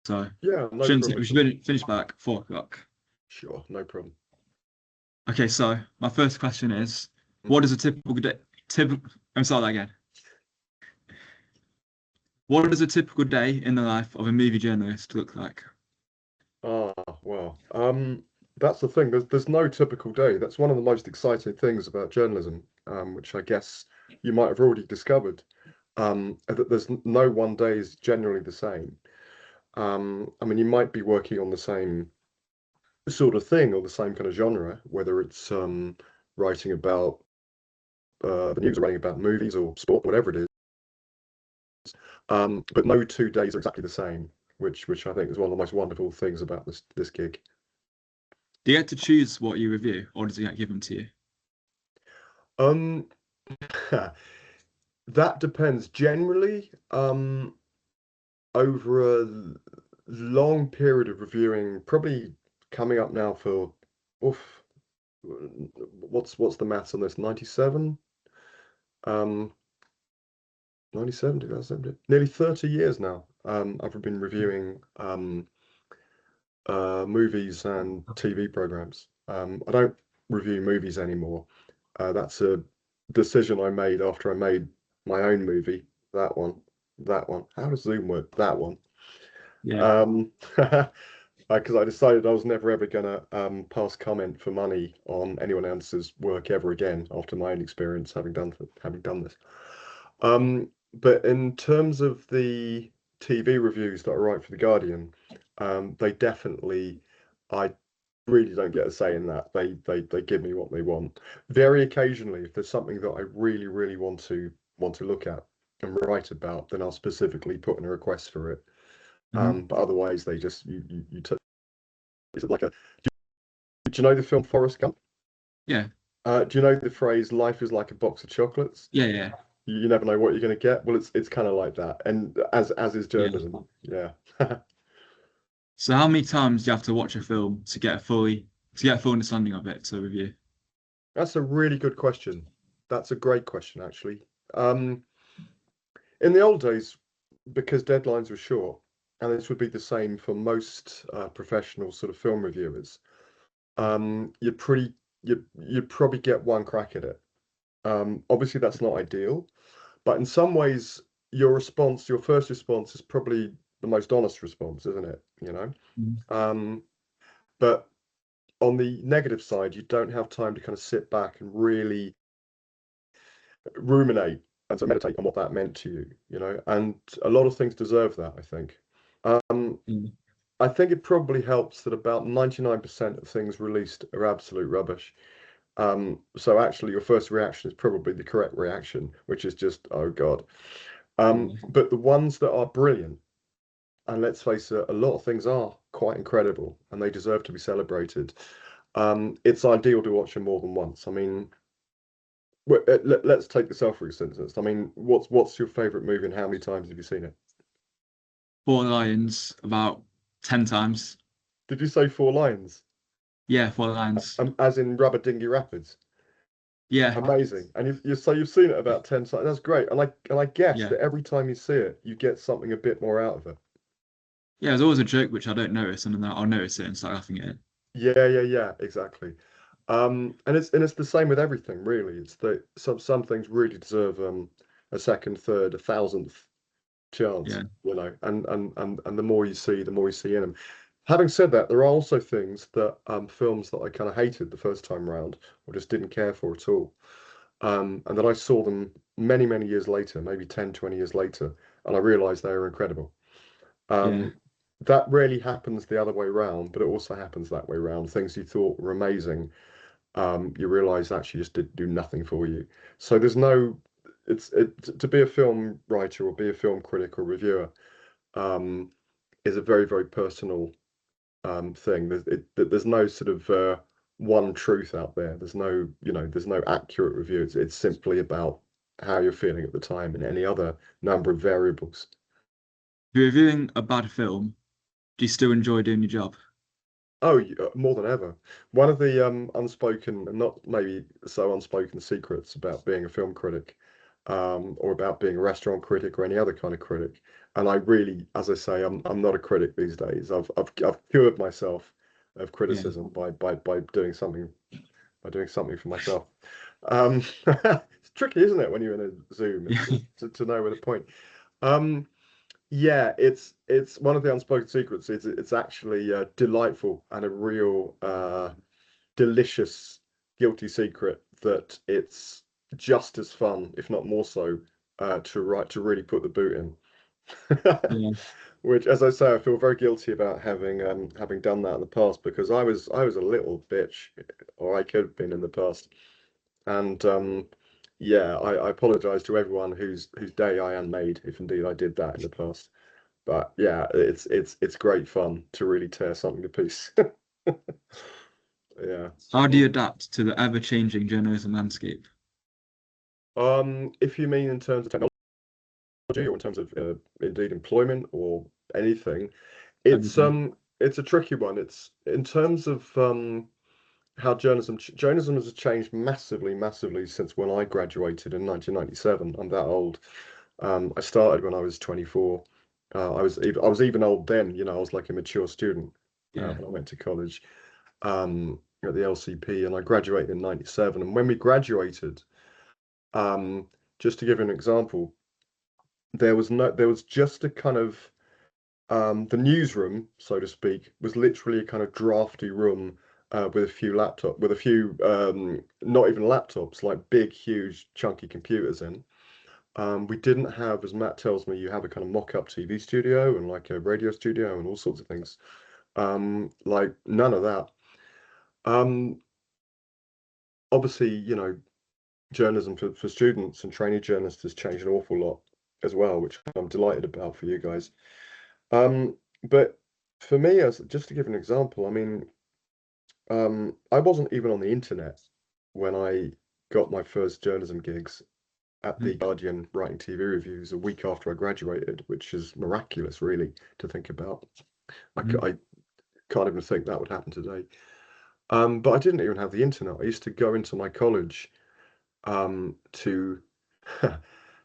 So Yeah, no problem we at all. should finish by like 4 o'clock. Sure, no problem. Okay, so my first question is, what Mhm. does a typical day? Typical. I'm sorry that again. What does a typical day in the life of a movie journalist look like? Ah, well, that's the thing. There's no typical day. That's one of the most exciting things about journalism, which I guess you might have already discovered. That no one day is generally the same. I mean, you might be working on the same sort of thing or the same kind of genre, whether it's writing about the news or writing about movies or sport, whatever it is. But no 2 days are exactly the same, which I think is one of the most wonderful things about this gig. Do you get to choose what you review, or does it get given to you? Um, that depends. Generally, over a long period of reviewing, probably coming up now for, oof, what's the maths on this? 97? Um, 97, 2007, nearly 30 years now. I've been reviewing movies and TV programs. I don't review movies anymore. That's a decision I made after I made my own movie. That one, that one. How does Zoom work? That one. Yeah. Um, because I decided I was never ever gonna pass comment for money on anyone else's work ever again after my own experience having done this. But in terms of the TV reviews that I write for The Guardian, they definitely, I really don't get a say in that. They give me what they want. Very occasionally, if there's something that I really want to look at and write about, then I'll specifically put in a request for it. Mhm. But otherwise, they just is it like a? Do you know the film Forrest Gump? Yeah. Do you know the phrase "Life is like a box of chocolates"? Yeah. Yeah. You never know what you're going to get. Well, it's kind of like that, and as is Yeah. journalism. Yeah, So how many times do you have to watch a film to get a full understanding of it to review? that's a really good question. That's a great question, actually. Um, in the old days, because deadlines were short, and this would be the same for most professional sort of film reviewers, you'd pretty you'd probably get one crack at it. Obviously, that's not ideal, but in some ways, your first response is probably the most honest response, isn't it? You know. Mhm. Um, but on the negative side, you don't have time to kind of sit back and really ruminate and to meditate on what that meant to you, you know. And a lot of things deserve that, I think. Um, Mm. I think it probably helps that about 99% of things released are absolute rubbish. So actually, your first reaction is probably the correct reaction, which is just, oh God. Yeah. But the ones that are brilliant, and let's face it, a lot of things are quite incredible and they deserve to be celebrated. It's ideal to watch them more than once. I mean, let's take the Selfridge instance. I mean, what's your favorite movie and how many times have you seen it? Four Lions about 10 times. Did you say Four Lions? Yeah, Four Lions. As in Rubber Dinghy Rapids? Yeah. Amazing. And you've seen it about 10 times. That's great. And I guess Yeah. that every time you see it, you get something a bit more out of it. Yeah, there's always a joke which I don't notice, and then I'll notice it and start laughing at it. Yeah, exactly. And it's the same with everything, really. It's that some things really deserve a second, third, a thousandth chance, Yeah. you know, and the more you see, the more you see in them. Having said that, there are also things that films that I kind of hated the first time round or just didn't care for at all. And then I saw them many years later, maybe 10, 20 years later, and I realized they were incredible. Yeah. Um, that rarely happens the other way round, but it also happens that way round. Things you thought were amazing, you realize actually just did do nothing for you. So there's no, to be a film writer or be a film critic or reviewer um, is a very personal thing. There's no sort of one truth out there. There's no accurate review. It's simply about how you're feeling at the time and any other number of variables. If you're reviewing a bad film, do you still enjoy doing your job? Oh, more than ever. One of the unspoken, and not maybe so unspoken secrets about being a film critic, or about being a restaurant critic or any other kind of critic, And I really, as I say, I'm not a critic these days. I've cured myself of Yeah. criticism by doing something for myself. It's tricky, isn't it, when you're in a Zoom? Yeah. To know where to point. Um, yeah, it's one of the unspoken secrets. It's actually delightful and a real delicious guilty secret that it's just as fun, if not more so, to really put the boot in. Yeah. Which, as I say, I feel very guilty about having done that in the past because I was a little bitch, or I could have been in the past. And yeah, I apologize to everyone whose day I am made, if indeed I did that in the past. But yeah, it's great fun to really tear something to pieces. Yeah. How do you adapt to the ever-changing journalism landscape? If you mean in terms of technology or in terms of indeed employment or anything, it's Everything. um it's a tricky one. It's in terms of how journalism has changed massively, massively since when I graduated in 1997. I'm that old. I started when I was 24. I was even old then, I was like a mature student Yeah. when I went to college at the LCP, and I graduated in 97. And when we graduated, um, just to give you an example, there was just a kind of the newsroom, so to speak, was literally a kind of drafty room with a few not even laptops, like big, huge, chunky computers in. We didn't have, as Matt tells me, you have a kind of mock-up TV studio and like a radio studio and all sorts of things. Like none of that. Um, Obviously, journalism for students and trainee journalists has changed an awful lot as well, which I'm delighted about for you guys. But for me, as just to give an example, I mean, I wasn't even on the internet when I got my first journalism gigs at the Mm. Guardian writing TV reviews a week after I graduated, which is miraculous, really, to think about. Mhm. I can't even think that would happen today. But I didn't even have the internet. I used to go into my college to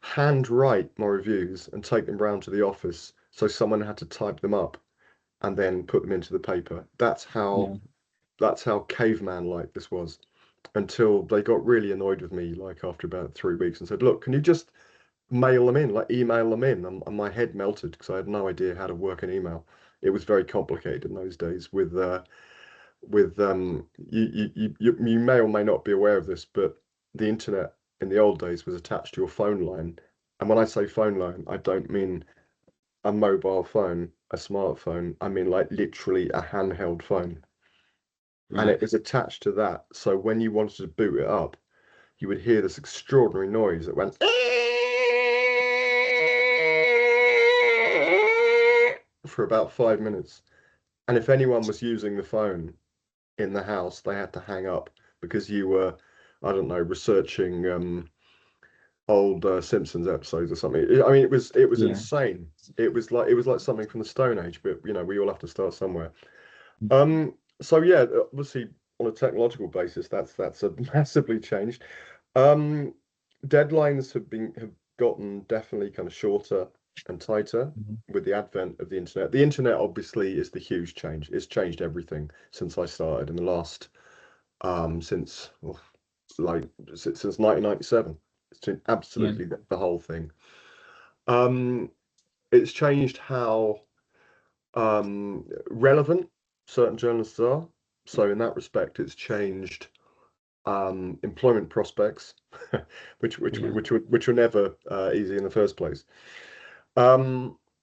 handwrite my reviews and take them round to the office, so someone had to type them up and then put them into the paper. Yeah. That's how caveman like this was until they got really annoyed with me like after about 3 weeks and said, "Look, can you just mail them in, like email them in?" And my head melted because I had no idea how to work an email. It was very complicated in those days you may or may not be aware of this, but the internet in the old days was attached to your phone line. And when I say phone line, I don't mean a mobile phone, a smartphone. I mean like literally a handheld phone. And Right. it was attached to that. So when you wanted to boot it up, you would hear this extraordinary noise that went for about 5 minutes. And if anyone was using the phone in the house, they had to hang up because you were, I don't know, researching old Simpsons episodes or something. I mean, it was Yeah. insane. It was like something from the Stone Age, but we all have to start somewhere. Mm. So yeah, obviously on a technological basis, that's a massively changed. Um, Deadlines have gotten definitely kind of shorter and tighter Mhm. with the advent of the internet. The internet obviously is the huge change. It's changed everything since I started in the last since well, like since 1997. It's changed Yeah. absolutely the whole thing. Um, it's changed how relevant certain journalists are. So in that respect, it's changed employment prospects, Yeah. which were never easy in the first place.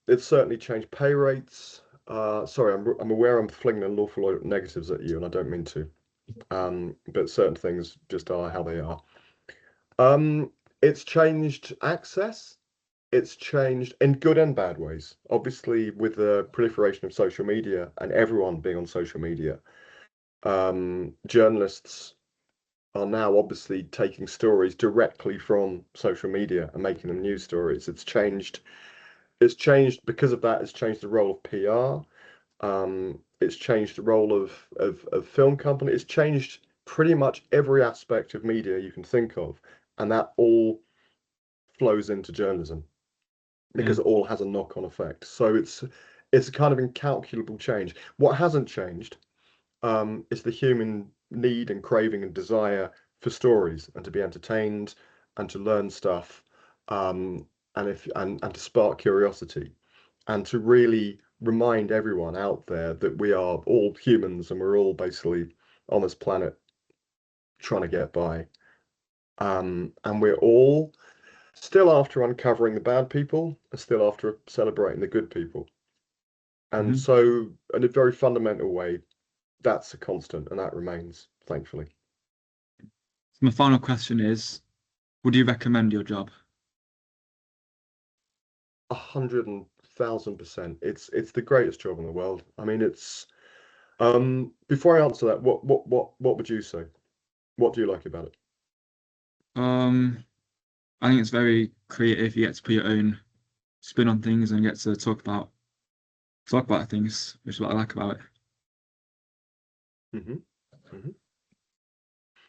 It's certainly changed pay rates. Sorry, I'm aware I'm flinging an awful lot of negatives at you, and I don't mean to. But certain things just are how they are. Um, it's changed access. It's changed in good and bad ways. Obviously, with the proliferation of social media and everyone being on social media, journalists are now obviously taking stories directly from social media and making them news stories. It's changed because of that. It's changed the role of PR. It's changed the role of film company. It's changed pretty much every aspect of media you can think of, and that all flows into journalism. because it all has a knock-on effect. So it's a kind of incalculable change. What hasn't changed is the human need and craving and desire for stories and to be entertained and to learn stuff, and to spark curiosity and to really remind everyone out there that we are all humans and we're all basically on this planet trying to get by. And we're all still after uncovering the bad people and still after celebrating the good people. And Hmm. so, in a very fundamental way, that's a constant and that remains, thankfully. My final question is, would you recommend your job? 100,000%. It's the greatest job in the world. I mean, it's before I answer that, what would you say? What do you like about it? Um, I think it's very creative. You get to put your own spin on things and get to talk about things, which is what I like about it. Hmm. Hmm.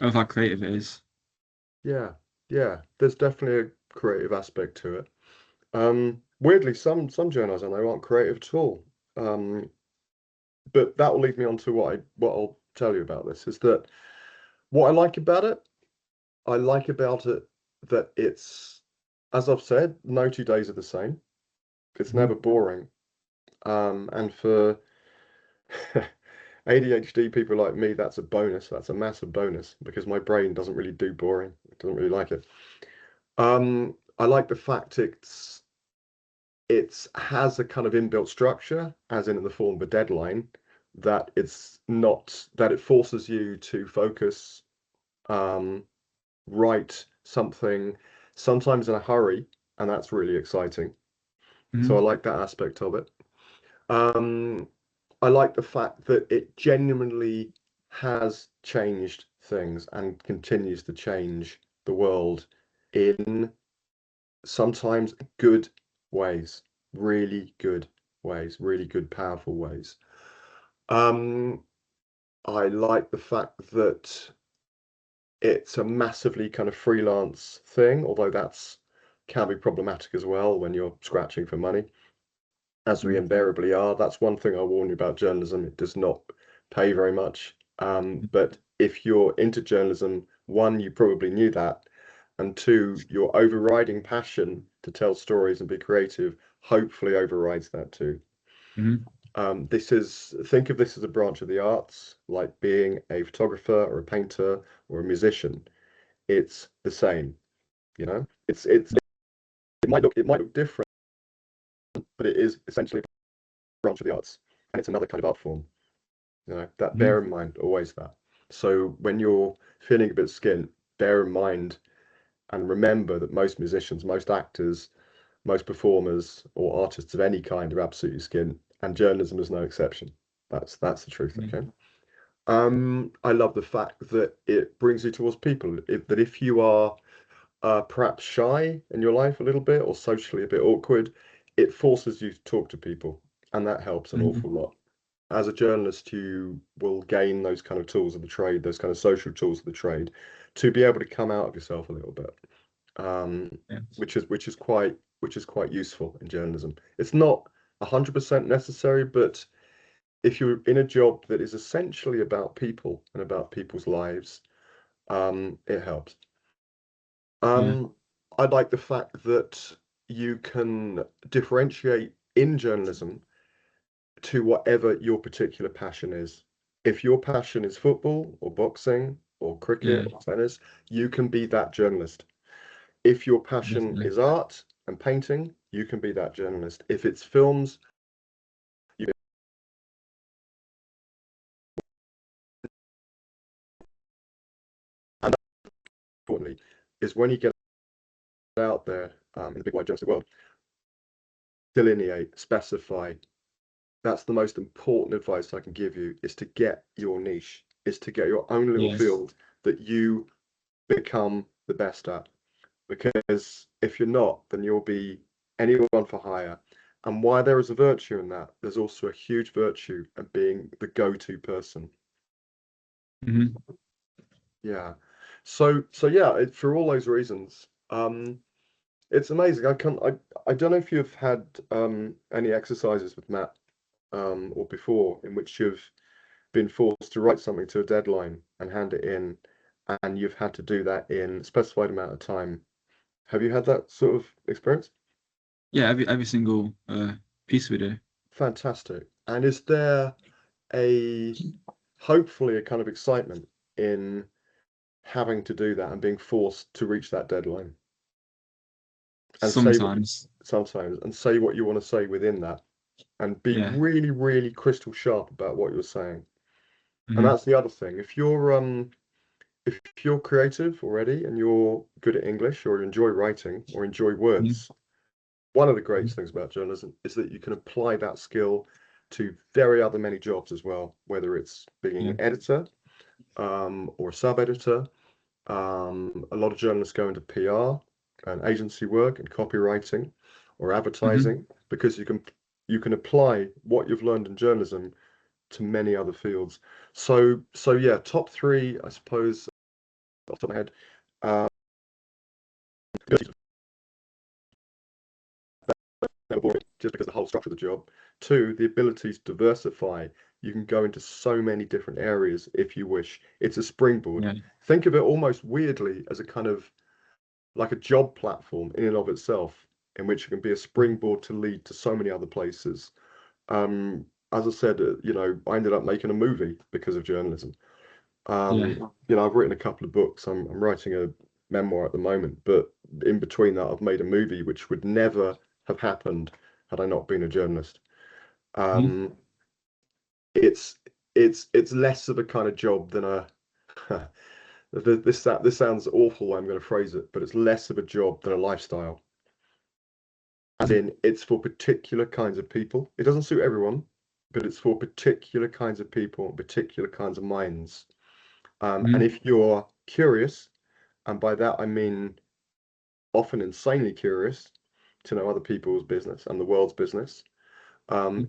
I love how creative it is. Yeah, yeah. There's definitely a creative aspect to it. Weirdly, some journals I know aren't creative at all. Um, but that will lead me on to what I'll tell you about this is that what I like about it that it's, as I've said, no 2 days are the same. It's Hmm. never boring. And for ADHD people like me, that's a bonus. That's a massive bonus because my brain doesn't really do boring. It doesn't really like it. I like the fact it has a kind of inbuilt structure, as in the form of a deadline, that it's not that it forces you to focus, um, write something, sometimes in a hurry, and that's really exciting. So I Hmm. like that aspect of it. Um, I like the fact that it genuinely has changed things and continues to change the world in sometimes good ways, really good ways, really good, powerful ways. Um, I like the fact that it's a massively kind of freelance thing, although that's can be problematic as well when you're scratching for money, as we Hmm. invariably are. That's one thing I'll warn you about journalism. It does not pay very much. But if you're into journalism, one, you probably knew that, and two, your overriding passion to tell stories and be creative hopefully overrides that too. Hmm. Think of this as a branch of the arts, like being a photographer or a painter or a musician. It's the same, you know. It might look different, but it is essentially a branch of the arts, and it's another kind of art form. You know, that Hmm. bear in mind always that. So when you're feeling a bit skint, bear in mind and remember that most musicians, most actors, most performers or artists of any kind are absolutely skint, and journalism is no exception. That's the truth, Yeah. okay? I love the fact that it brings you towards people. That if you are perhaps shy in your life a little bit or socially a bit awkward, it forces you to talk to people, and that helps an Hmm. awful lot. As a journalist, you will gain those kind of tools of the trade, those kind of social tools of the trade, to be able to come out of yourself a little bit, Yeah. which is quite useful in journalism. It's not 100% necessary, but if you're in a job that is essentially about people and about people's lives, it helps. Yeah. Um, I like the fact that you can differentiate in journalism to whatever your particular passion is. If your passion is football or boxing or cricket Yeah. or tennis, you can be that journalist. If your passion Definitely. is art and painting, you can be that journalist. If it's films, you and importantly, is when you get out there in the big wide journalistic world, delineate, specify. That's the most important advice I can give you is to get your niche, is to get your own little Yes. field that you become the best at. Because if you're not, then you'll be anyone for hire. And why there is a virtue in that, there's also a huge virtue in being the go-to person. Hmm. Yeah. So yeah, for all those reasons, It's amazing. I don't know if you've had any exercises with Matt or before in which you've been forced to write something to a deadline and hand it in, and you've had to do that in a specified amount of time. Have you had that sort of experience? Yeah, every single piece we do. Fantastic. And is there a hopefully a kind of excitement in having to do that and being forced to reach that deadline and say what Sometimes. sometimes and say what you want to say within that and be Yeah. really, really crystal sharp about what you're saying. And Hmm. that's the other thing. If you're creative already and you're good at English or enjoy writing or enjoy words, one of the great things about journalism is that you can apply that skill to very other many jobs as well, whether it's being Yeah. an editor or a sub-editor. A lot of journalists go into PR and agency work and copywriting or Hmm. advertising because you can apply what you've learned in journalism to many other fields. So yeah, top three, I suppose, off the top of my head. Um, never boring, just because the whole structure of the job. Two, the ability to diversify. You can go into so many different areas if you wish. It's a springboard. Yeah. Think of it almost weirdly as a kind of like a job platform in and of itself, in which it can be a springboard to lead to so many other places. As I said, I ended up making a movie because of journalism. Yeah. I've written a couple of books. I'm writing a memoir at the moment, but in between that, I've made a movie which would never have happened had I not been a journalist. Mhm. Um, it's less of a kind of job than a this sounds awful. I'm going to phrase it, but it's less of a job than a lifestyle. As in, it's for particular kinds of people. It doesn't suit everyone, but it's for particular kinds of people and particular kinds of minds. And Mhm. if you're curious, and by that I mean often insanely curious to know other people's business and the world's business,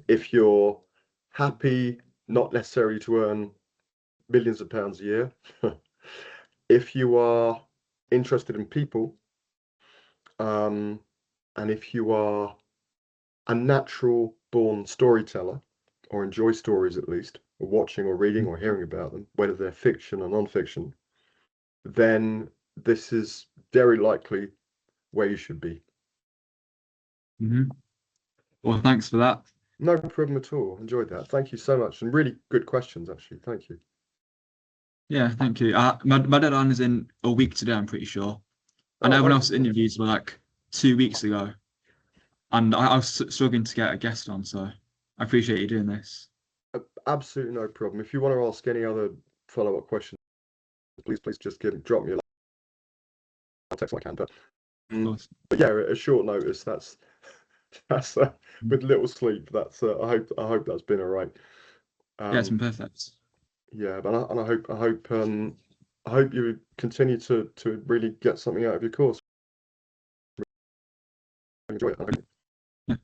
if you're happy not necessarily to earn millions of pounds a year, if you are interested in people, um, and if you are a natural born storyteller, or enjoy stories at least, or watching or reading or hearing about them, whether they're fiction or non-fiction, then this is very likely where you should be. Mhm. Well, thanks for that. No problem at all. Enjoyed that. Thank you so much. And really good questions, actually. Thank you. Yeah, thank you. My deadline is in a week today, I'm pretty sure. And Oh, everyone nice. else's interviews were like 2 weeks ago, and I was struggling to get a guest on, so I appreciate you doing this. Absolutely no problem. If you want to ask any other follow-up questions, please just drop me a text when I can. Of course. But yeah, at a short notice, that's with little sleep. That's I hope that's been all right. Yeah, it's been Um, perfect. yeah, but I hope you continue to really get something out of your course. Enjoy it. Yeah,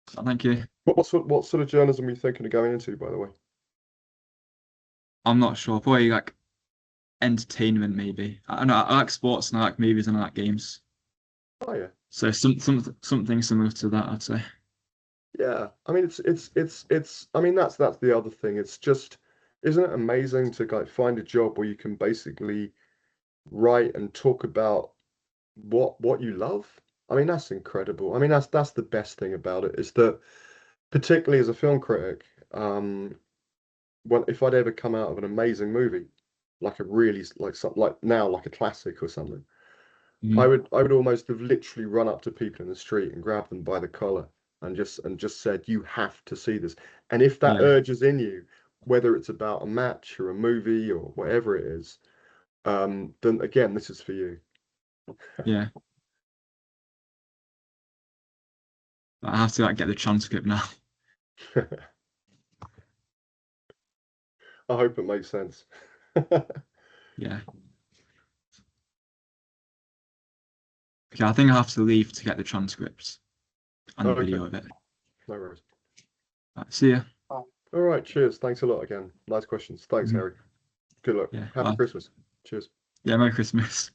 thank you. What sort of journalism are you thinking of going into, by the way? I'm not sure. Probably like entertainment, maybe. I know I like sports and I like movies and I like games. Oh yeah. So something similar to that, I'd say. Yeah, I mean it's I mean that's the other thing. It's just isn't it amazing to like find a job where you can basically write and talk about what you love? I mean that's incredible. I mean that's the best thing about it is that particularly as a film critic, when if I'd ever come out of an amazing movie, like a really like some like now like a classic or something, I Mhm. would I would almost have literally run up to people in the street and grabbed them by the collar and just said, you have to see this. And if that Yeah, urge is in you, whether it's about a match or a movie or whatever it is, then again, this is for you. yeah. I have to like get the transcript now. I hope it makes sense. Yeah. Okay, I think I have to leave to get the transcript and the Okay, video of it. no worries. Right, see ya. All right, cheers. Thanks a lot again. Nice questions. Thanks, Mhm. Harry. Good luck. Yeah, Happy bye. Christmas. Cheers. Yeah, Merry Christmas.